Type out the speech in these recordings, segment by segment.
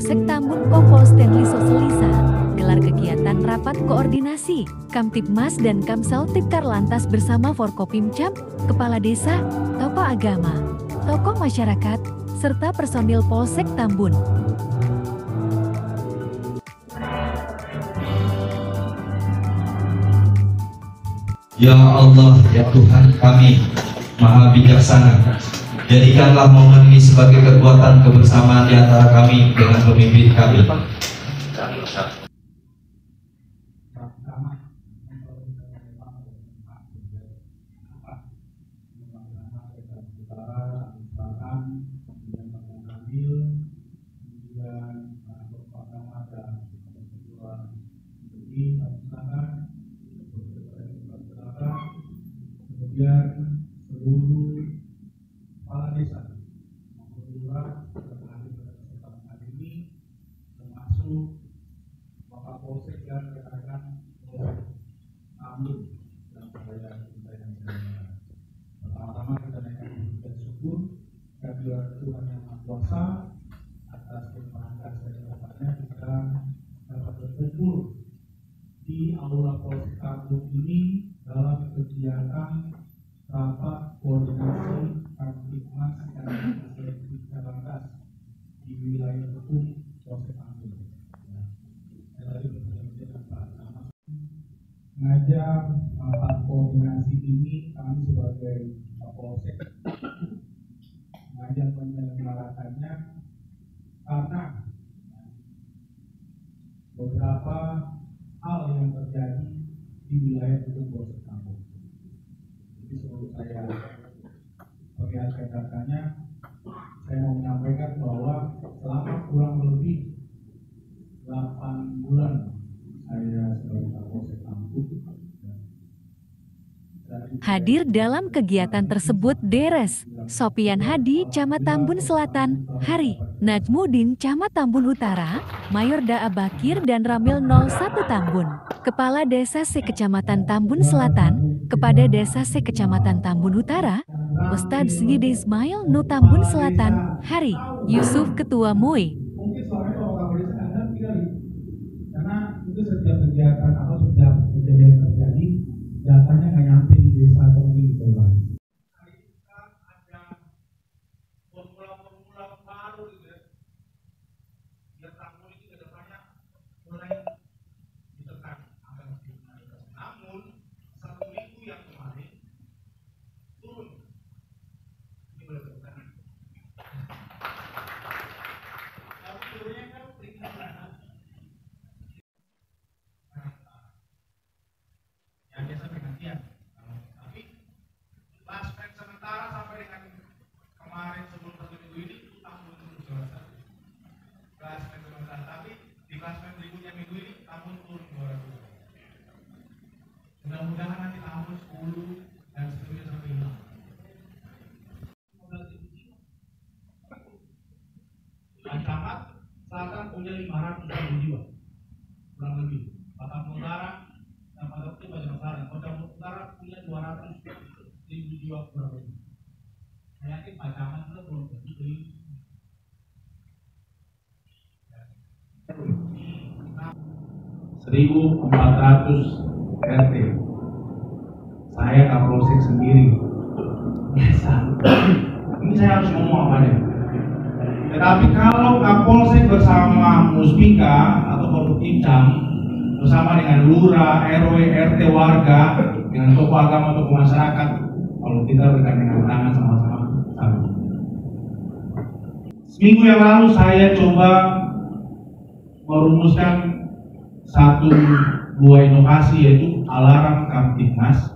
Polsek Tambun Kompol Stanley Soselisa gelar kegiatan rapat koordinasi Kamtibmas dan Kamsel Tipkar Lantas bersama Forkopimcam, Kepala Desa, tokoh agama, tokoh masyarakat, serta personil Polsek Tambun. Ya Allah, ya Tuhan kami, Maha Bijaksana, jadikanlah momen ini sebagai kekuatan kebersamaan di antara kami dengan pemimpin kami. Kemudian seluruh kepala desa maupun lurah dan ahli kesehatan hari ini, termasuk Bapak Polsek dan rekan-rekan Polsek Tambun dan saya yang saya. Pertama-tama kita naikkan puji syukur kehadirat Tuhan Yang Maha Kuasa atas kelimpahan kasih dan rahmat-Nya kita dapat berkumpul di aula Polsek Tambun ini dalam kegiatan rapat koordinasi Kamtibmas dan Kamsel Tipkar Lantas di wilayah hukum Polsek Tambun. Saya tadi berbincang dengan Pak Camat. Mengajak rapat koordinasi ini kami sebagai Polsek mengajak menyelenggarakannya karena beberapa hal yang terjadi di wilayah hukum Polsek Tambun. Jadi sebelum saya perlihatkan datanya, saya mau menyampaikan bahwa selama kurang lebih 8 bulan saya sebagai Polsek Tambun. Hadir dalam kegiatan tersebut Deres Sopian Hadi, Camat Tambun Selatan, Hari Najmuddin, Camat Tambun Utara, Mayor Da'a Bakir dan Ramil 01 Tambun, Kepala Desa Se-Kecamatan Tambun Selatan, Kepada Desa Se-Kecamatan Tambun Utara, Ustadz Yidi Ismail Nu Tambun Selatan, Hari Yusuf Ketua MUI. Mungkin soalnya kalau Bapak Desa Anda tinggal karena itu setiap kegiatan atau setiap kejadian terjadi datanya nggak nyampe di desa atau mungkin di daerah. Hari ini kan ada formula-formula baru gitu ya. Biar Tambun ini ke depannya mulai ditekan agar dimanfaatkan. Namun 1 minggu yang kemarin turun. Ini boleh ditekan. Tapi turunnya kan peringatan. Yang biasa pergantian, tapi Laspen sementara sampai dengan kemarin sebelum 1 minggu ini Tambun terus juara 1. Laspen sementara, tapi di Laspen berikutnya minggu ini Tambun turun juara 2. Mudah-mudahan nanti Tambun 10 dan seterusnya sampai 5. Camat Selatan punya 500 jiwa, kurang lebih. Tambun Utara pada waktu banyak masalah. Tambun Utara punya 200.000 jiwa kurang lebih. Saya yakin Pak Camat itu belum begitu. 1.400 RT. Saya Kapolsek sendiri. Biasa. Ini saya harus ngomong apa nih? Tetapi kalau Kapolsek bersama Muspika atau Forkopimcam bersama dengan lurah, RW, RT, warga, dengan tokoh agama, tokoh masyarakat, kalau kita bergandingan tangan sama-sama. Seminggu yang lalu saya coba merumuskan 1 buah inovasi, yaitu alarm Kamtibmas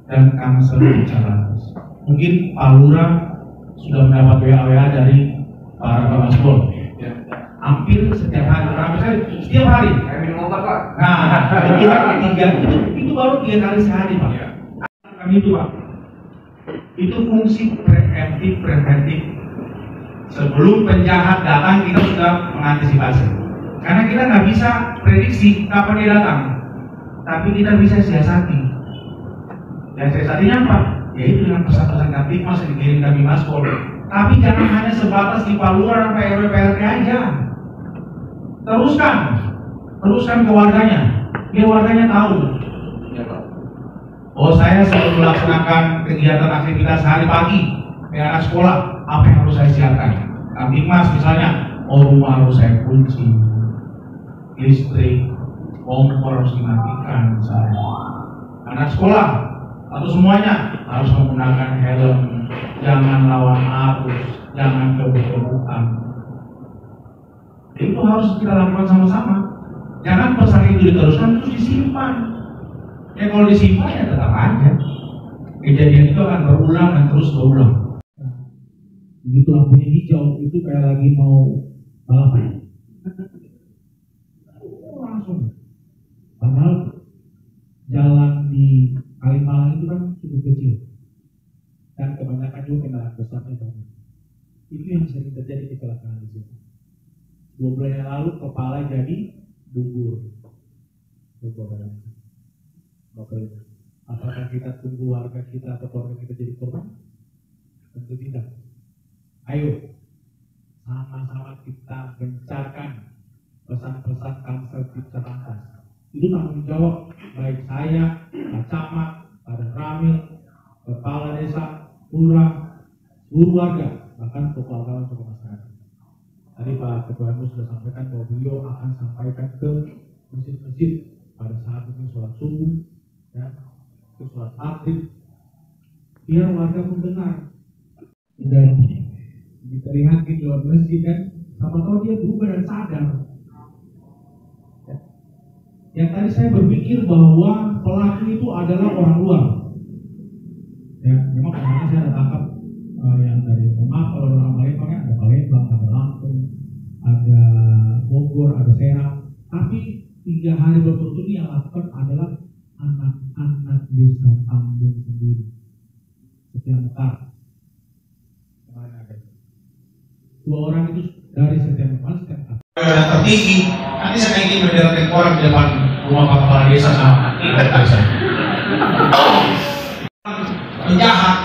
dan Kamsel Tipkar Lantas. Mungkin Pak Lurah sudah mendapat WA dari para Bamaspol. Hampir setiap hari, setiap hari. Minum obat, Pak. Nah, itu baru 3 kali sehari, Pak. Kami itu, Pak. Itu fungsi preventif. Sebelum penjahat datang, kita sudah mengantisipasi. Karena kita nggak bisa prediksi kapan dia datang, tapi kita bisa siasati. Dan siasatinya apa? Yaitu dengan pesan-pesan Kamtibmas yang dikirim kami Maspol. Tapi jangan hanya sebatas di Palura dan PRW PRT aja. teruskan ke warganya, biar warganya tahu. Oh, saya selalu melaksanakan kegiatan aktivitas hari pagi di anak sekolah, apa yang harus saya siapkan? Nanti mas misalnya, rumah harus saya kunci, listrik, kompor harus dimatikan misalnya. Anak sekolah atau semuanya harus menggunakan helm, jangan lawan arus, jangan kebut-kebutan. Itu harus kita lakukan sama-sama. Jangan pesan itu diteruskan terus disimpan. Ya kalau disimpan ya tetap aja. Kejadian itu akan berulang dan terus berulang. Begitu lampunya hijau itu kayak lagi mau balapan. Langsung. Padahal jalan di Kalimalang itu kan cukup kecil dan kebanyakan juga kendaraan besarnya banyak. Itu yang sering terjadi kecelakaan di situ. 2 bulan yang lalu kepala jadi gugur. Apakah kita tunggu warga kita atau keluarga kita jadi korban? Tentu tidak. Ayo, sama-sama kita gencarkan pesan-pesan Kamsel Cipta Lantas. Itu tanggung jawab baik saya, Pak Camat, Pak Ramil, Kepala Desa, Lurah, seluruh warga, bahkan tokoh tokoh masyarakat. Tadi Pak Ketua RW sudah sampaikan bahwa beliau akan sampaikan ke masjid-masjid pada saat ini sholat subuh, ya, ke sholat maghrib, biar warga mendengar. Dan kita lihat di luar masjid kan, sama tahu dia berubah dan sadar. Ya. Yang tadi saya berpikir bahwa pelaku itu adalah orang luar. Ya, memang kemarin saya ada tangkap yang dari maaf kalau orang Palembang ya, ada Palembang, ada Lampung, ada Bogor, ada Serang. Tapi 3 hari berturut-turut yang lakukan adalah anak-anak desa Tambun sendiri. Setiap Mekar. Kemarin ada 2 orang itu dari setiap Mekar. Bendera tertinggi. Nanti saya naikin bendera tengkorak di depan rumah Pak Kepala Desa sama desa. Penjahat.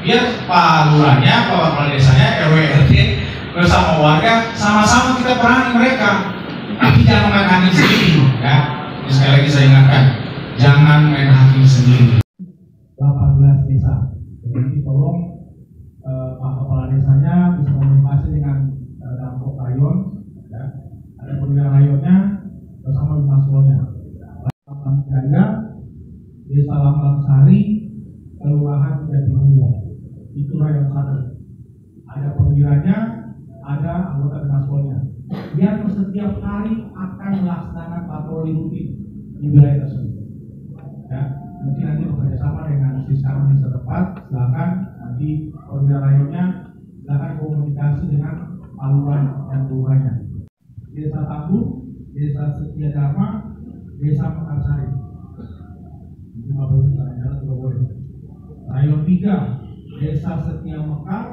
Biar Pak Lurahnya, Pak Kepala Desanya, RW RT bersama warga sama-sama kita perangi mereka. Tapi jangan main hakim sendiri, ya. Jadi sekali lagi saya ingatkan, jangan main hakim sendiri. 18 desa. Jadi tolong Pak Kepala Desanya bisa komunikasi dengan Damkok Rayon, ya. Ada perwira rayonnya bersama Dinas Solnya. Lambang Jaya, Desa Lambang Sari, Kelurahan Jatimulya. Itu rayon 1. Ada perwiranya, ada anggota Dinas Solnya yang setiap hari akan melaksanakan patroli rutin di wilayah tersebut. Ya, mungkin nanti bekerjasama dengan sistem desa setempat, silakan nanti perwira rayonnya silakan komunikasi dengan paluan dan lurahnya. Desa Tambun, Desa Setia Dharma, Desa Mekarsari. Itu Bapak Ibu jalan-jalan juga boleh. Rayon 3, Desa Setia Mekar,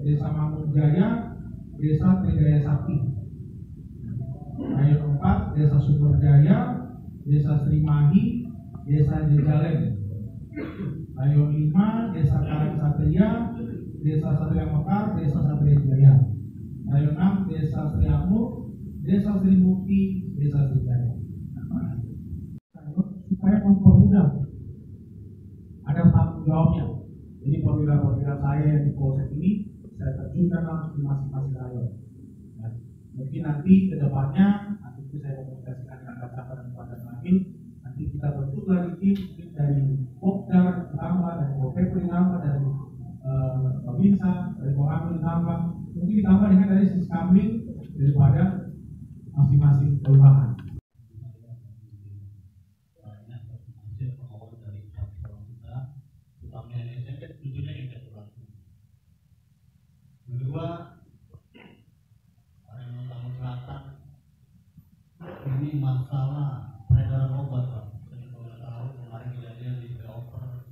Desa Mangun Jaya, Desa Tridaya Sakti. Rayon 4, Desa Sumberjaya, Desa Srimahi, Desa Jejalen. Rayon 5, Desa Karang Satria, Desa Satria Mekar, Desa Satria Jaya. Rayon 6, Desa Sriamur, Desa Sri Mukti, Desa Sri Jaya. Supaya mempermudah, ada tanggung jawabnya. Jadi perwira-perwira saya yang di Polsek ini saya terjunkan langsung di masing-masing rayon. Ya. Mungkin nanti ke depannya, nanti saya komunikasikan dengan Kacamata dan Kabupaten Manggil, nanti kita bentuk lagi tim dari Pokdar ditambah, dari OPP ditambah, dari Babinsa, dari Koramil ditambah, mungkin ditambah dengan dari Siskamling daripada masing-masing kelurahan. Kedua, Lampung Selatan ini masalah peredaran obat, Pak. Jadi kalau tahu kemarin kejadian di Deoper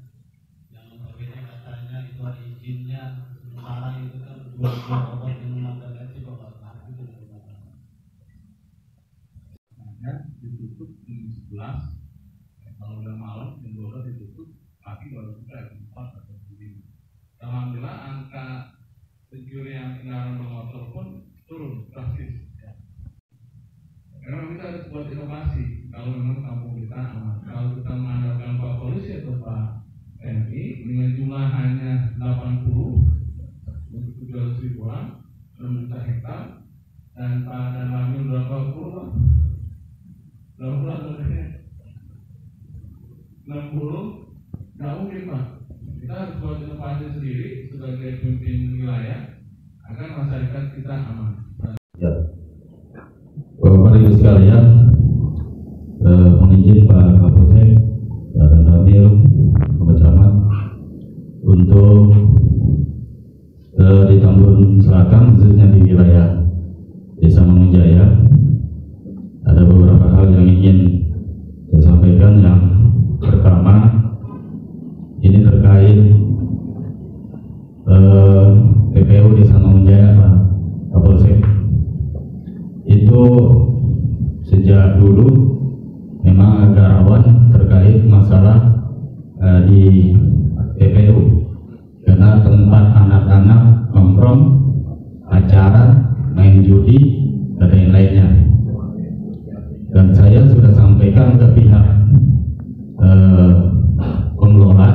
yang berbeda katanya itu ada izinnya, sementara itu kan jual obat minuman dan lain sebagainya. Itu digunakan. Nah, ditutup jam 11, kalau udah malam jam 12 ditutup, pagi baru buka jam 4 atau jam 5. Alhamdulillah angka pencurian kendaraan bermotor motor pun turun drastis. Ya. Memang kita harus buat inovasi kalau memang kampung kita aman. Kalau kita mengandalkan Pak Polisi atau Pak TNI dengan jumlah hanya 80 untuk 700.000 orang, 6 juta hektar, dan Pak dan Ramil berapa puluh? 60, nggak mungkin Pak. Kita harus buat inovasi sendiri sebagai pemimpin wilayah agar masyarakat kita aman. Ya, Bapak Ibu sekalian, menginjil Pak Kapolsek dan Ramil Bapak Camat untuk di Tambun Selatan, khususnya di wilayah Desa Mangunjaya, ada beberapa hal yang ingin saya sampaikan. Yang pertama, ini terkait TPU Desa Mangunjaya Pak Kapolsek. Itu sejak dulu memang agak rawan terkait masalah di TPU, karena tempat anak-anak nongkrong, acara, main judi, dan lain-lainnya. Dan saya sudah sampaikan ke pihak pengelola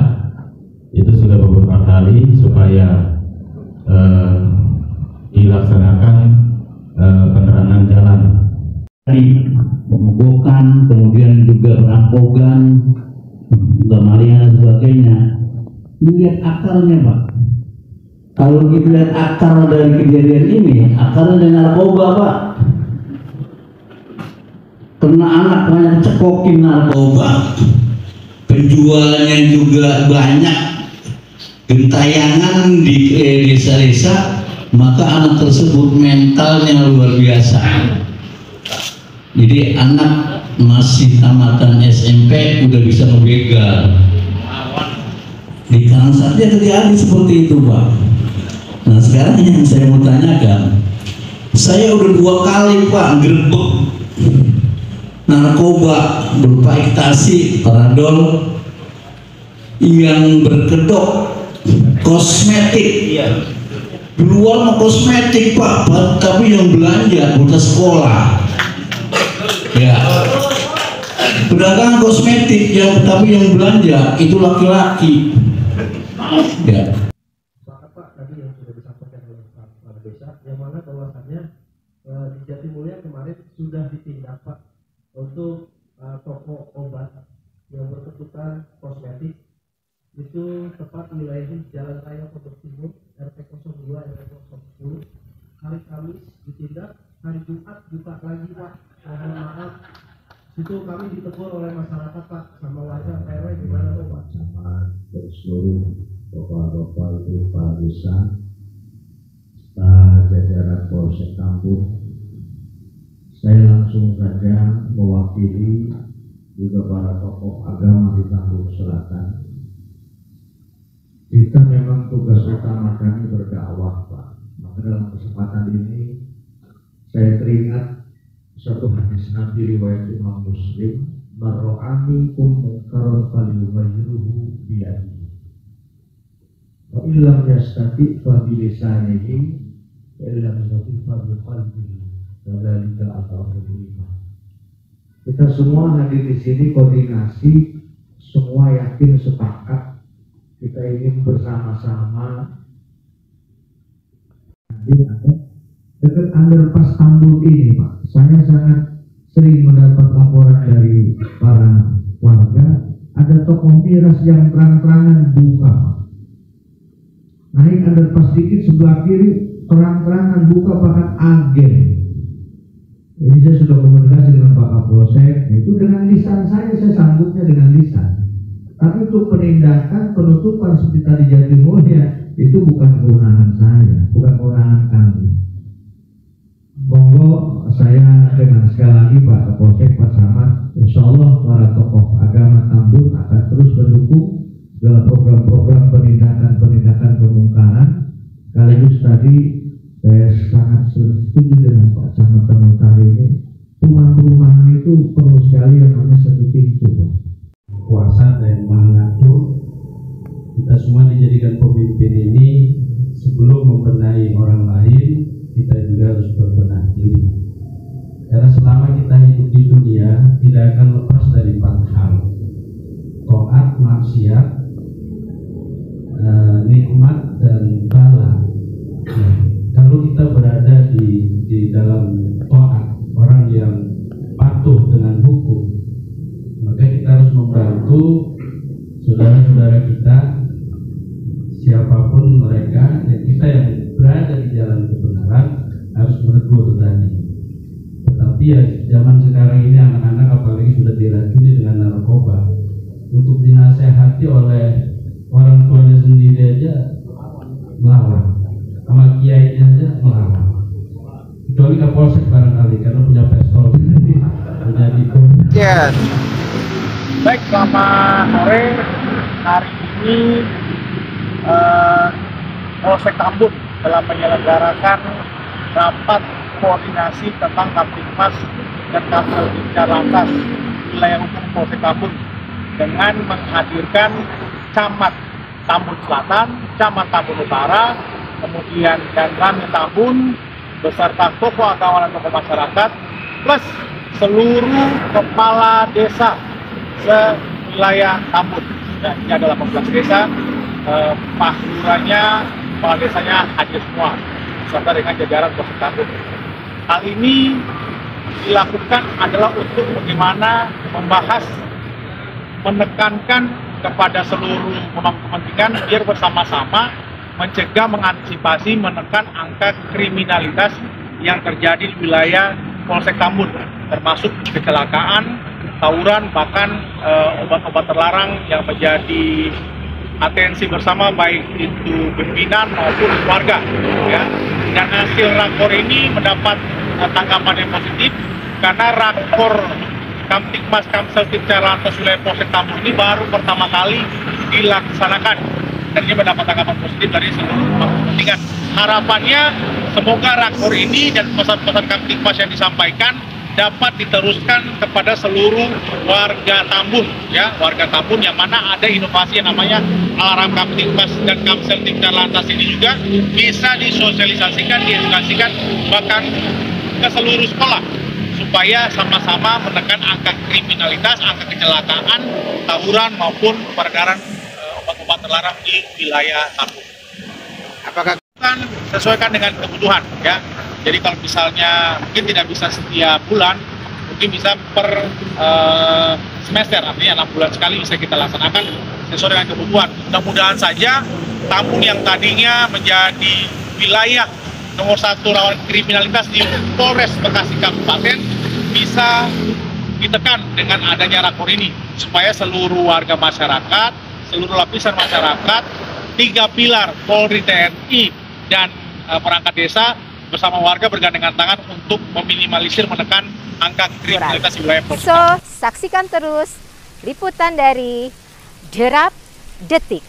itu sudah beberapa kali supaya dilaksanakan penerangan jalan. Pemogokan, kemudian juga perampokan, gamalian dan sebagainya. Lihat akarnya Pak. Kalau kita lihat akar dari kejadian ini, akarnya dari narkoba Pak. Karena anak banyak cekokin narkoba, penjualnya juga banyak, gentayangan di desa-desa, maka anak tersebut mentalnya luar biasa. Jadi anak masih tamatan SMP udah bisa ngebegal. Di kanan saja terjadi seperti itu Pak. Nah sekarang yang saya mau tanyakan, saya udah 2 kali Pak gerbek narkoba berupa ekstasi, paradol yang berkedok kosmetik. Di luar mah kosmetik Pak, tapi yang belanja buat sekolah. Ya, pedagang kosmetik tapi yang belanja itu laki-laki. Ya. Pak, tadi yang sudah disampaikan oleh Pak Desa, yang mana bahwasannya di Jatimulya kemarin sudah ditindak Pak untuk toko obat yang berkebutuhan kosmetik, itu tepat wilayahnya Jalan Raya Pondok Timur, RT 02 RT 010. Hari Kamis ditindak, hari Jumat buka lagi Pak. Mohon maaf, itu kami ditegur oleh masyarakat Pak, sama warga RW gimana tuh Pak? Sama dari seluruh bapak-bapak itu kepala desa, jajaran Polsek Tambun. Saya langsung saja mewakili juga para tokoh agama di Tambun Selatan. Kita memang tugas utama kami berdakwah Pak. Maka dalam kesempatan ini saya teringat satu hadis Nabi riwayat Imam Muslim, "Marro'ani kum munkaron falyughayyirhu biyadihi. Wa illam yastati fa bilisanihi, wa illam yastati fa biqalbihi. Wa dzalika ata'ul iman." Kita semua hadir di sini koordinasi, semua yakin sepakat kita ingin bersama-sama dekat underpass Tambun ini Pak. Saya sangat sering mendapat laporan dari para warga, ada toko miras yang terang-terangan buka Pak. Naik underpass dikit sebelah kiri terang-terangan buka bahkan agen. Ini saya sudah komunikasi dengan Pak Kapolsek, itu dengan lisan saya sanggupnya dengan lisan. Tapi untuk penindakan, penutupan seperti tadi Jatimulya itu bukan kewenangan saya, bukan kewenangan kami. Monggo saya dengan sekali lagi Pak Kapolsek, Pak Camat, insya Allah para tokoh agama Tambun akan terus mendukung segala program-program penindakan kemungkaran. Sekaligus tadi saya sangat setuju dengan Pak Camat Tanutari ini, perumahan itu perlu sekali yang namanya satu pintu Pak. Kuasa dan mengatur kita semua dijadikan pemimpin ini sebelum membenahi orang lain, kita tidak akan lepas dari 4 hal: taat, maksiat, nikmat, dan bala. Nah, kalau kita berada di dalam taat, orang yang patuh dengan hukum, maka kita harus membantu saudara-saudara kita, siapapun mereka, dan kita yang berada di jalan kebenaran harus menegur tadi. Tetapi ya zaman sekarang ini anak-anak apalagi sudah diracuni dengan narkoba, untuk dinasehati oleh orang tuanya sendiri aja melawan, sama kiainya aja melawan. Kecuali Kapolsek barangkali karena punya pistol, punya diko. Yes. Baik, selamat sore. Hari ini Polsek Tambun telah menyelenggarakan rapat koordinasi tentang Kamtibmas dan Kamtibmas Lantas wilayah hukum Polsek Tambun dengan menghadirkan Camat Tambun Selatan, Camat Tambun Utara, kemudian dan Ramil Tambun beserta tokoh agama dan tokoh masyarakat plus seluruh kepala desa se-wilayah Tambun. Ya, ini adalah 18 desa, Pak Lurahnya, kepala desanya hadir semua serta dengan jajaran Polsek Tambun. Hal ini dilakukan adalah untuk bagaimana membahas, menekankan kepada seluruh pemangku kepentingan biar bersama-sama mencegah, mengantisipasi, menekan angka kriminalitas yang terjadi di wilayah Polsek Tambun, termasuk kecelakaan, tawuran, bahkan obat-obat terlarang yang menjadi atensi bersama baik itu pimpinan maupun warga. Ya. Dan hasil rakor ini mendapat tanggapan yang positif karena rakor Kamtibmas Kamseltibmas Lantas wilayah Polsek Tambun ini baru pertama kali dilaksanakan dan ini mendapat tanggapan positif dari seluruh kepentingan. Harapannya semoga rakor ini dan pesan-pesan Kamtibmas yang disampaikan dapat diteruskan kepada seluruh warga Tambun, ya, warga Tambun yang mana ada inovasi yang namanya alarm Kamtibmas dan Kamseltibmas Lantas ini juga bisa disosialisasikan, diedukasikan bahkan ke seluruh sekolah supaya sama-sama menekan angka kriminalitas, angka kecelakaan, tawuran maupun peredaran obat-obat terlarang di wilayah Tambun. Apakah kan sesuaikan dengan kebutuhan, ya? Jadi kalau misalnya mungkin tidak bisa setiap bulan, mungkin bisa per semester, artinya 6 bulan sekali bisa kita laksanakan sesuai dengan kebutuhan. Mudah-mudahan saja Tambun yang tadinya menjadi wilayah nomor 1 rawan kriminalitas di Polres Bekasi Kabupaten bisa ditekan dengan adanya rakor ini supaya seluruh warga masyarakat, seluruh lapisan masyarakat, 3 pilar Polri, TNI, dan perangkat desa bersama warga bergandengan tangan untuk meminimalisir, menekan angka kriminalitas di wilayah Polsek. Saksikan terus liputan dari Derap Detik.